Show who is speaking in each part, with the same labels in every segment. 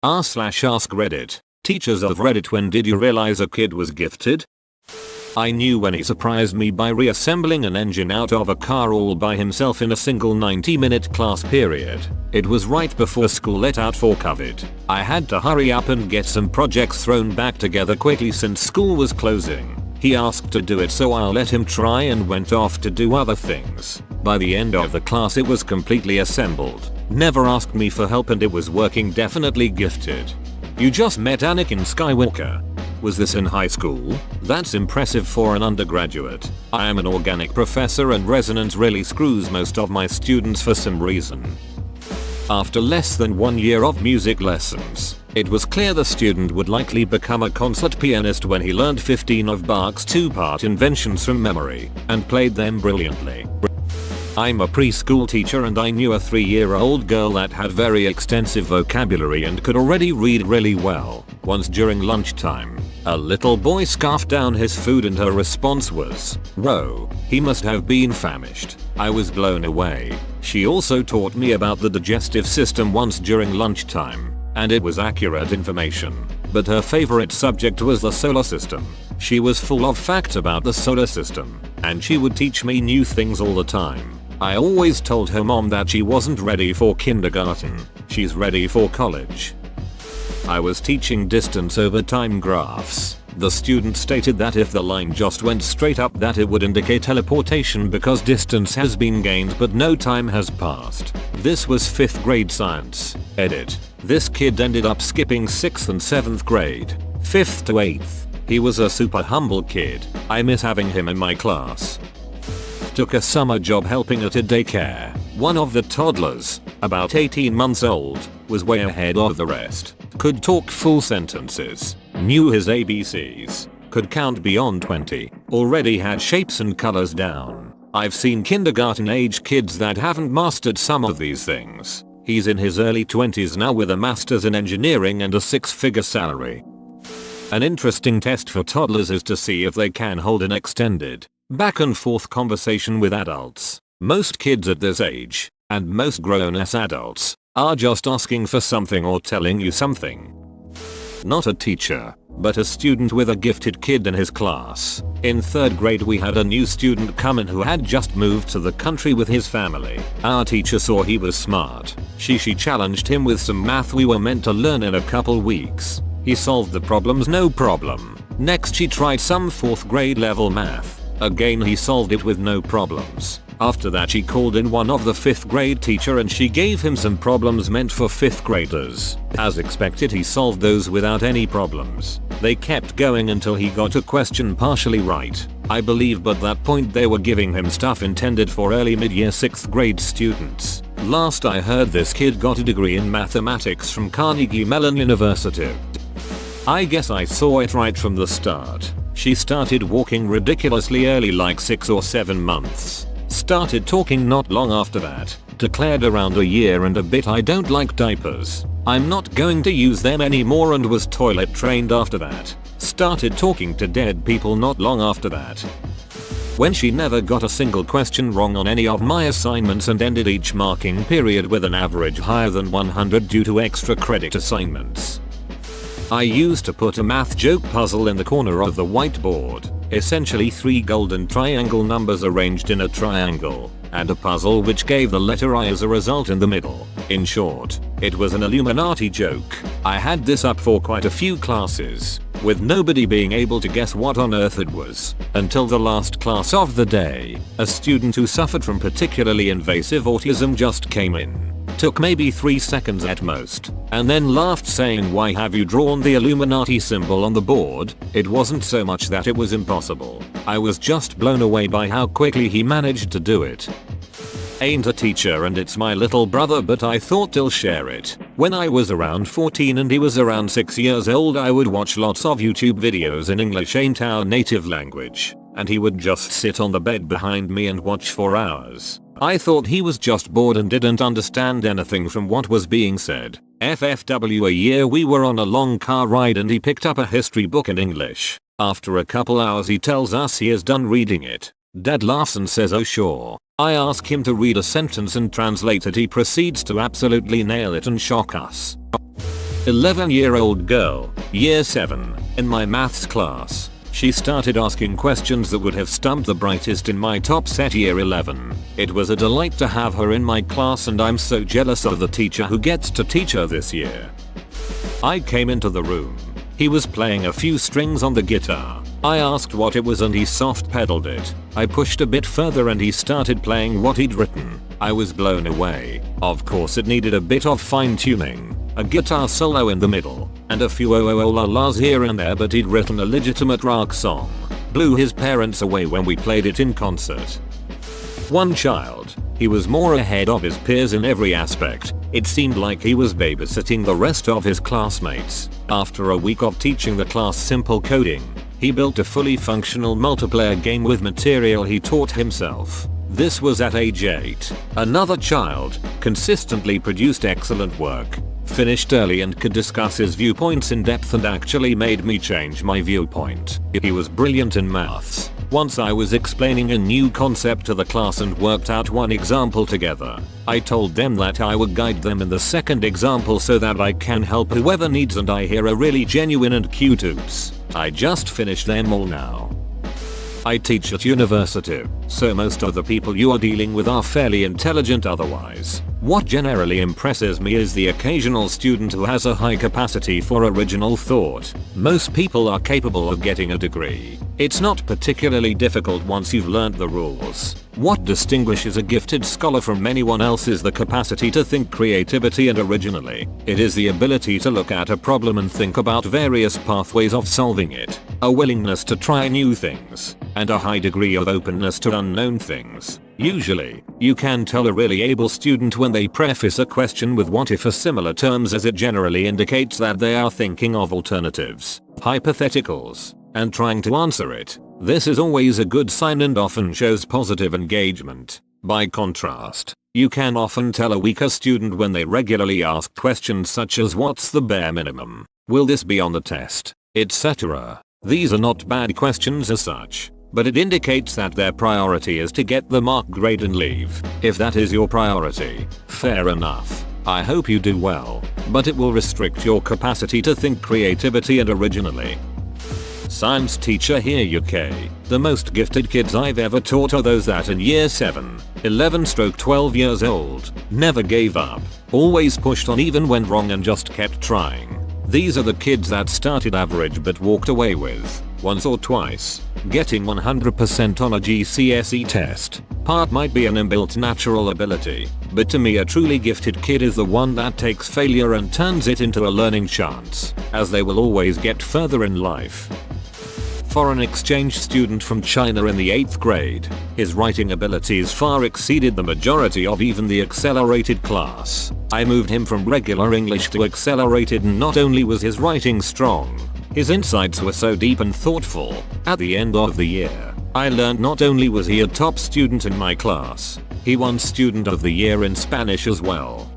Speaker 1: r/AskReddit. Teachers of Reddit, when did you realize a kid was gifted? I knew when he surprised me by reassembling an engine out of a car all by himself in a single 90-minute class period. It was right before school let out for COVID. I had to hurry up and get some projects thrown back together quickly since school was closing. He asked to do it, so I let him try and went off to do other things. By the end of the class it was completely assembled. Never asked me for help and it was working. Definitely gifted. You just met Anakin Skywalker. Was this in high school? That's impressive for an undergraduate. I am an organic professor and resonance really screws most of my students for some reason. After less than 1 year of music lessons, it was clear the student would likely become a concert pianist when he learned 15 of Bach's 2-part inventions from memory and played them brilliantly. I'm a preschool teacher and I knew a 3-year-old girl that had very extensive vocabulary and could already read really well. Once during lunchtime, a little boy scarfed down his food and her response was, "Whoa, he must have been famished." I was blown away. She also taught me about the digestive system once during lunchtime, and it was accurate information. But her favorite subject was the solar system. She was full of facts about the solar system, and she would teach me new things all the time. I always told her mom that she wasn't ready for kindergarten. She's ready for college. I was teaching distance over time graphs. The student stated that if the line just went straight up that it would indicate teleportation because distance has been gained but no time has passed. This was 5th grade science. Edit. This kid ended up skipping 6th and 7th grade. 5th to 8th. He was a super humble kid. I miss having him in my class. Took a summer job helping at a daycare. One of the toddlers, about 18 months old, was way ahead of the rest. Could talk full sentences, knew his ABCs, could count beyond 20, already had shapes and colors down. I've seen kindergarten age kids that haven't mastered some of these things. He's in his early 20s now with a master's in engineering and a 6-figure salary. An interesting test for toddlers is to see if they can hold an extended, back and forth conversation with adults. Most kids at this age, and most grown-ass adults, are just asking for something or telling you something. Not a teacher, but a student with a gifted kid in his class. In 3rd grade we had a new student come in who had just moved to the country with his family. Our teacher saw he was smart. She challenged him with some math we were meant to learn in a couple weeks. He solved the problems no problem. Next she tried some 4th grade level math. Again he solved it with no problems. After that she called in one of the 5th grade teacher and she gave him some problems meant for 5th graders. As expected he solved those without any problems. They kept going until he got a question partially right, I believe, but that point they were giving him stuff intended for early mid-year 6th grade students. Last I heard this kid got a degree in mathematics from Carnegie Mellon University. I guess I saw it right from the start. She started walking ridiculously early, like 6 or 7 months. Started talking not long after that. Declared around a year and a bit I don't like diapers. I'm not going to use them anymore and was toilet trained after that. Started talking to dead people not long after that. When she never got a single question wrong on any of my assignments and ended each marking period with an average higher than 100 due to extra credit assignments. I used to put a math joke puzzle in the corner of the whiteboard, essentially 3 golden triangle numbers arranged in a triangle, and a puzzle which gave the letter I as a result in the middle. In short, it was an Illuminati joke. I had this up for quite a few classes, with nobody being able to guess what on earth it was, until the last class of the day. A student who suffered from particularly invasive autism just came in. Took maybe 3 seconds at most, and then laughed saying, "Why have you drawn the Illuminati symbol on the board?" It wasn't so much that it was impossible. I was just blown away by how quickly he managed to do it. Ain't a teacher and it's my little brother, but I thought I'll share it. When I was around 14 and he was around 6 years old, I would watch lots of YouTube videos in English, ain't our native language, and he would just sit on the bed behind me and watch for hours. I thought he was just bored and didn't understand anything from what was being said. FFW, a year we were on a long car ride and he picked up a history book in English. After a couple hours he tells us he is done reading it. Dad laughs and says, "Oh sure." I ask him to read a sentence and translate it. He proceeds to absolutely nail it and shock us. 11-year-old girl, year 7, in my maths class. She started asking questions that would have stumped the brightest in my top set year 11. It was a delight to have her in my class, and I'm so jealous of the teacher who gets to teach her this year. I came into the room. He was playing a few strings on the guitar. I asked what it was and he soft pedaled it. I pushed a bit further and he started playing what he'd written. I was blown away. Of course it needed a bit of fine tuning, a guitar solo in the middle, and a few oh-oh-oh-la-las here and there, but he'd written a legitimate rock song. Blew his parents away when we played it in concert. One child. He was more ahead of his peers in every aspect. It seemed like he was babysitting the rest of his classmates. After a week of teaching the class simple coding, he built a fully functional multiplayer game with material he taught himself. This was at age 8. Another child consistently produced excellent work, finished early and could discuss his viewpoints in depth, and actually made me change my viewpoint. He was brilliant in maths. Once I was explaining a new concept to the class and worked out one example together. I told them that I would guide them in the second example so that I can help whoever needs, and I hear a really genuine and cute oops. I just finished them all now. I teach at university, so most of the people you are dealing with are fairly intelligent otherwise. What generally impresses me is the occasional student who has a high capacity for original thought. Most people are capable of getting a degree. It's not particularly difficult once you've learned the rules. What distinguishes a gifted scholar from anyone else is the capacity to think creativity and originally. It is the ability to look at a problem and think about various pathways of solving it, a willingness to try new things, and a high degree of openness to unknown things. Usually, you can tell a really able student when they preface a question with what if or similar terms, as it generally indicates that they are thinking of alternatives, hypotheticals, and trying to answer it. This is always a good sign and often shows positive engagement. By contrast, you can often tell a weaker student when they regularly ask questions such as what's the bare minimum, will this be on the test, etc. These are not bad questions as such, but it indicates that their priority is to get the mark grade and leave. If that is your priority, fair enough. I hope you do well, but it will restrict your capacity to think creativity and originally. Science teacher here UK. The most gifted kids I've ever taught are those that in year 7, 11-12 years old, never gave up, always pushed on even when wrong and just kept trying. These are the kids that started average but walked away with, once or twice, getting 100% on a GCSE test. Part might be an inbuilt natural ability, but to me a truly gifted kid is the one that takes failure and turns it into a learning chance, as they will always get further in life. Foreign exchange student from China in the 8th grade, his writing abilities far exceeded the majority of even the accelerated class. I moved him from regular English to accelerated, and not only was his writing strong, his insights were so deep and thoughtful. At the end of the year, I learned not only was he a top student in my class, he won Student of the Year in Spanish as well.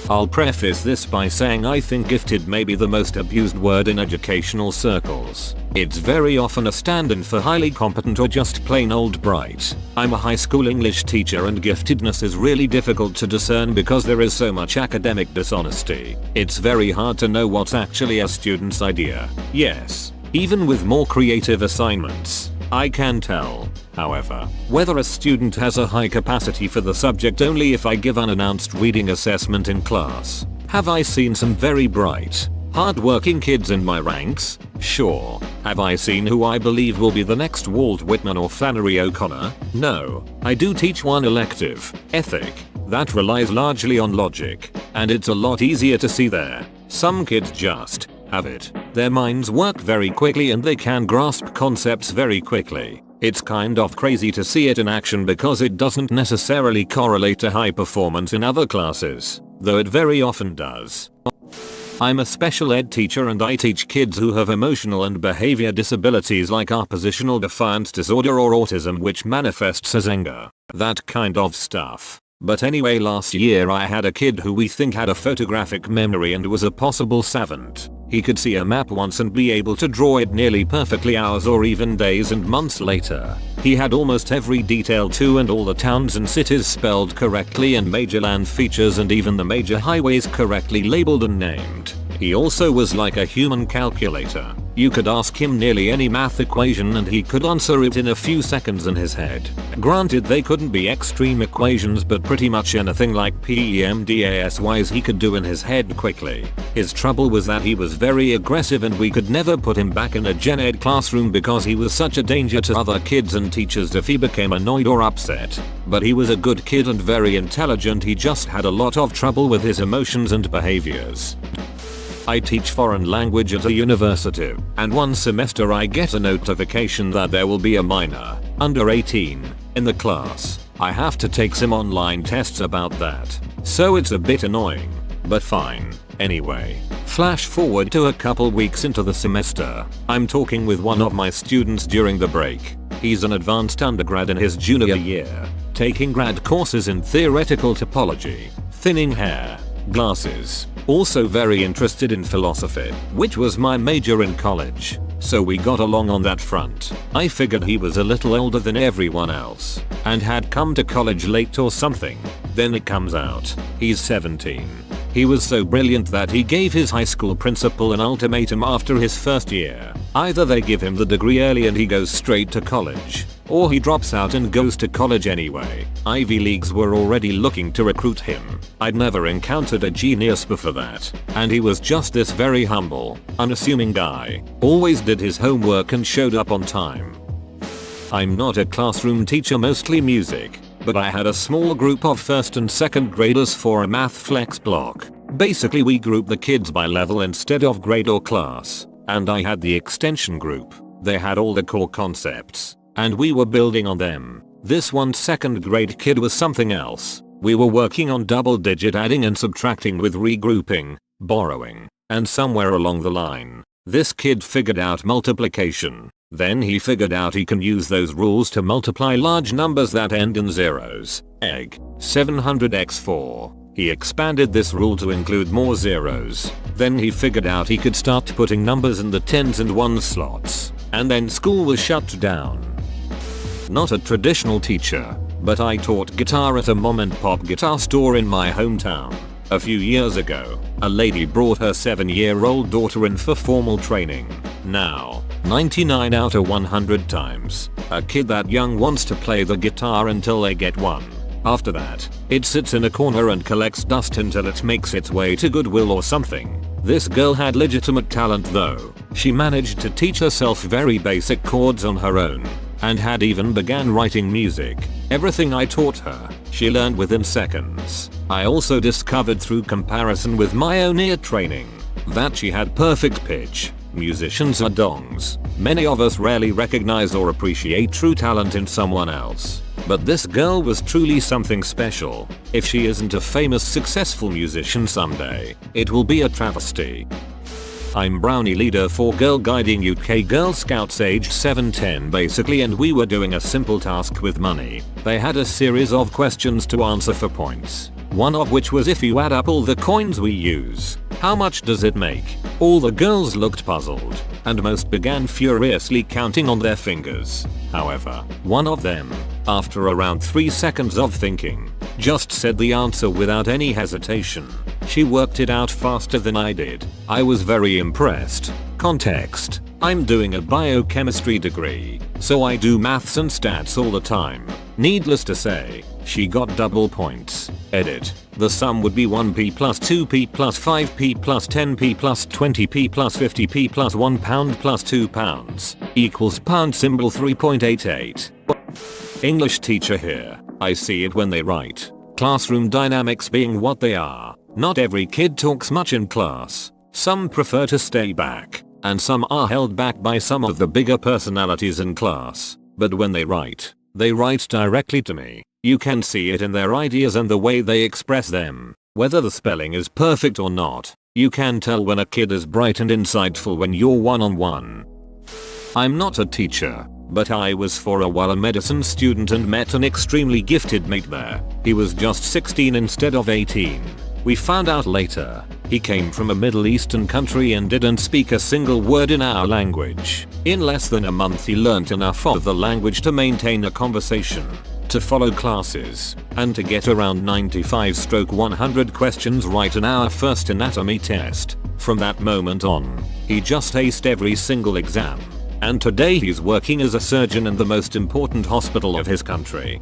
Speaker 1: I'll preface this by saying I think gifted may be the most abused word in educational circles. It's very often a stand-in for highly competent or just plain old bright. I'm a high school English teacher, and giftedness is really difficult to discern because there is so much academic dishonesty. It's very hard to know what's actually a student's idea. Yes, even with more creative assignments, I can tell, however, whether a student has a high capacity for the subject only if I give unannounced reading assessment in class. Have I seen some very bright, hard-working kids in my ranks? Sure. Have I seen who I believe will be the next Walt Whitman or Flannery O'Connor? No. I do teach one elective, ethic, that relies largely on logic, and it's a lot easier to see there. Some kids just have it. Their minds work very quickly and they can grasp concepts very quickly. It's kind of crazy to see it in action because it doesn't necessarily correlate to high performance in other classes, though it very often does. I'm a special ed teacher and I teach kids who have emotional and behavior disabilities like oppositional defiance disorder or autism, which manifests as anger. That kind of stuff. But anyway, last year I had a kid who we think had a photographic memory and was a possible savant. He could see a map once and be able to draw it nearly perfectly hours or even days and months later. He had almost every detail too, and all the towns and cities spelled correctly and major land features and even the major highways correctly labeled and named. He also was like a human calculator. You could ask him nearly any math equation and he could answer it in a few seconds in his head. Granted, they couldn't be extreme equations, but pretty much anything like PEMDASYs he could do in his head quickly. His trouble was that he was very aggressive and we could never put him back in a gen ed classroom because he was such a danger to other kids and teachers if he became annoyed or upset. But he was a good kid and very intelligent, he just had a lot of trouble with his emotions and behaviors. I teach foreign language at a university, and one semester I get a notification that there will be a minor, under 18, in the class. I have to take some online tests about that, so it's a bit annoying, but fine. Anyway, flash forward to a couple weeks into the semester. I'm talking with one of my students during the break. He's an advanced undergrad in his junior year, taking grad courses in theoretical topology, thinning hair, glasses, also very interested in philosophy, which was my major in college, so we got along on that front. I figured he was a little older than everyone else, and had come to college late or something. Then it comes out, he's 17. He was so brilliant that he gave his high school principal an ultimatum after his first year. Either they give him the degree early and he goes straight to college, or he drops out and goes to college anyway. Ivy Leagues were already looking to recruit him. I'd never encountered a genius before that, and he was just this very humble, unassuming guy. Always did his homework and showed up on time. I'm not a classroom teacher, mostly music, but I had a small group of first and second graders for a math flex block. Basically we group the kids by level instead of grade or class, and I had the extension group. They had all the core concepts, and we were building on them. This one second grade kid was something else. We were working on double digit adding and subtracting with regrouping, borrowing, and somewhere along the line, this kid figured out multiplication. Then he figured out he can use those rules to multiply large numbers that end in zeros. Egg, 700x4. He expanded this rule to include more zeros. Then he figured out he could start putting numbers in the tens and ones slots. And then school was shut down. Not a traditional teacher, but I taught guitar at a mom and pop guitar store in my hometown. A few years ago, a lady brought her 7-year-old daughter in for formal training. Now, 99 out of 100 times, a kid that young wants to play the guitar until they get one. After that, it sits in a corner and collects dust until it makes its way to Goodwill or something. This girl had legitimate talent though. She managed to teach herself very basic chords on her own, and had even began writing music. Everything I taught her, she learned within seconds. I also discovered through comparison with my own ear training, that she had perfect pitch. Musicians are dongs. Many of us rarely recognize or appreciate true talent in someone else. But this girl was truly something special. If she isn't a famous successful musician someday, it will be a travesty. I'm brownie leader for Girl Guiding UK Girl Scouts aged 7-10 basically, and we were doing a simple task with money. They had a series of questions to answer for points. One of which was, if you add up all the coins we use, how much does it make? All the girls looked puzzled, and most began furiously counting on their fingers. However, one of them, after around 3 seconds of thinking, just said the answer without any hesitation. She worked it out faster than I did. I was very impressed. Context: I'm doing a biochemistry degree, so I do maths and stats all the time. Needless to say, she got double points. Edit. The sum would be 1p plus 2p plus 5p plus 10p plus 20p plus 50p plus £1 plus £2 equals pound symbol 3.88. English teacher here. I see it when they write. Classroom dynamics being what they are. Not every kid talks much in class. Some prefer to stay back, and some are held back by some of the bigger personalities in class. But when they write directly to me. You can see it in their ideas and the way they express them. Whether the spelling is perfect or not, you can tell when a kid is bright and insightful when you're one-on-one. I'm not a teacher, but I was for a while a medicine student and met an extremely gifted mate there. He was just 16 instead of 18. We found out later, he came from a Middle Eastern country and didn't speak a single word in our language. In less than a month he learnt enough of the language to maintain a conversation. to follow classes, and to get around 95/100 questions right in our first anatomy test. From that moment on, he just aced every single exam. And today he's working as a surgeon in the most important hospital of his country.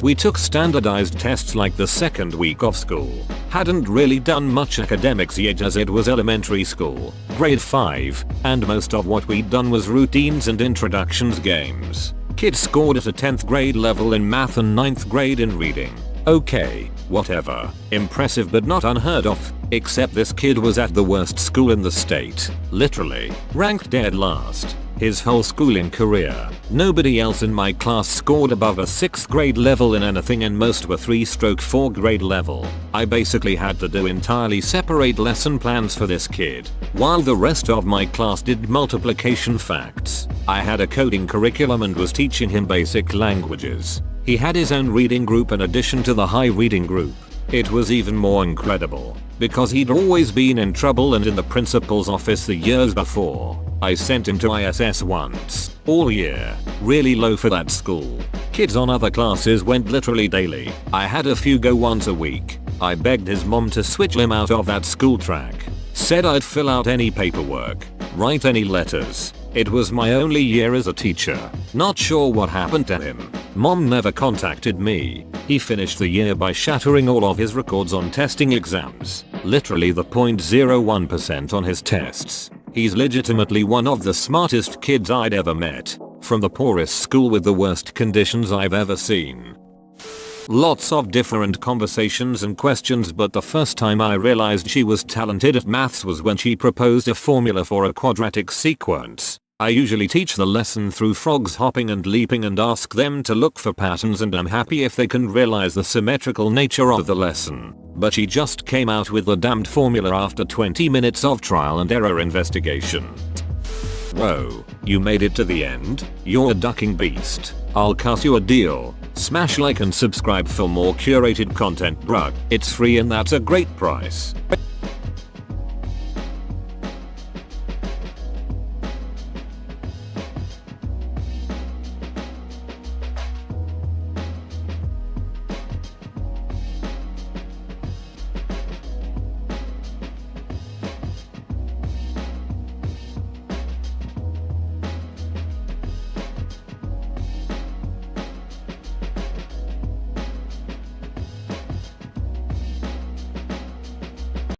Speaker 1: We took standardized tests like the second week of school. Hadn't really done much academics yet as it was elementary school, grade 5, and most of what we'd done was routines and introductions games. Kid scored at a 10th grade level in math and 9th grade in reading. Okay, whatever. Impressive but not unheard of. Except this kid was at the worst school in the state. Literally. Ranked dead last. His whole schooling career. Nobody else in my class scored above a 6th grade level in anything and most were 3/4 grade level. I basically had to do entirely separate lesson plans for this kid, while the rest of my class did multiplication facts. I had a coding curriculum and was teaching him basic languages. He had his own reading group in addition to the high reading group. It was even more incredible, because he'd always been in trouble and in the principal's office the years before. I sent him to ISS once, all year, really low for that school. Kids on other classes went literally daily. I had a few go once a week. I begged his mom to switch him out of that school track. Said I'd fill out any paperwork, write any letters. It was my only year as a teacher. Not sure what happened to him. Mom never contacted me. He finished the year by shattering all of his records on testing exams. Literally the 0.01% on his tests. He's legitimately one of the smartest kids I'd ever met. From the poorest school with the worst conditions I've ever seen. Lots of different conversations and questions, but the first time I realized she was talented at maths was when she proposed a formula for a quadratic sequence. I usually teach the lesson through frogs hopping and leaping and ask them to look for patterns, and I'm happy if they can realize the symmetrical nature of the lesson. But she just came out with the damned formula after 20 minutes of trial and error investigation. Whoa, you made it to the end? You're a ducking beast. I'll cut you a deal. Smash like and subscribe for more curated content, bruh. It's free and that's a great price.